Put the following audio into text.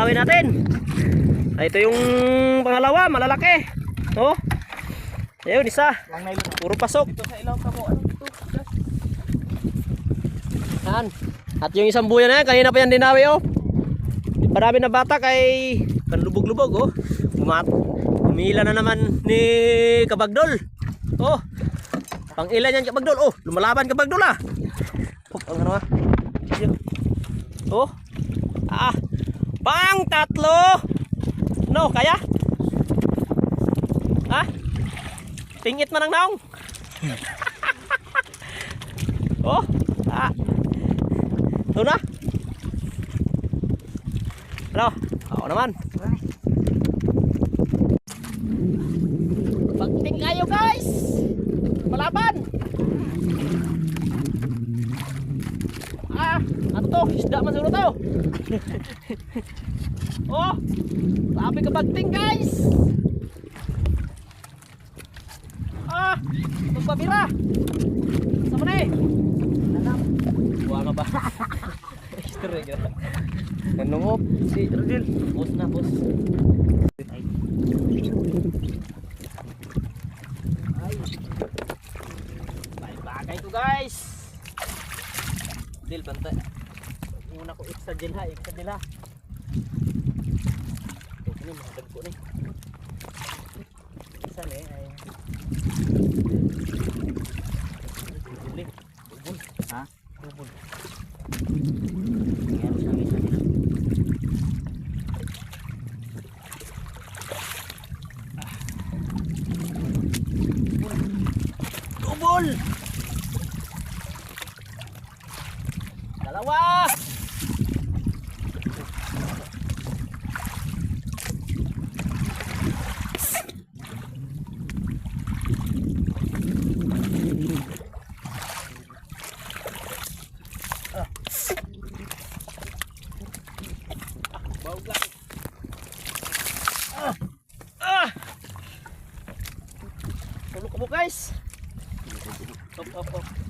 dalawin natin. Ito yung pangalawa, malalaki. Oh. Ayun, isa. Puro pasok. Dito sa ilaw ka mo. Ano ito? Yan. At yung isang buya na yan, kanina pa yan dinawi oh. Marami na bata kay panlubog-lubog oh. Umila na naman ni Kabagdol. Oh. Pang ilan yan Kabagdol? Oh, lumalaban Kabagdol ah. Oh, ang ano ah. Oh. Ah. Pang tatlo. No, kaya? Ha? Tingit man ang naong. Oh. Ah. Ito na. Ano? Ako naman. Pagting kayo guys. Malaban. Ah, ato, isda man siguro tayo. Oh, sabi ka pagting guys. Ah, magpabira. Sama na eh. Buwa ka ba? History ka. Nanungop si Rodil. Boss na, boss. Ay, bagay ko guys. Dil, bantay. Muna ko iksa dil ha, iksa dil ha. Ito na, mga dagko na. Isa na eh, ay. Dili, bubul. Ha? Bubul. Ngayon siya, isa dil. Bubul! Dalawa! Bawag lang. Tulog ka mo guys. Op.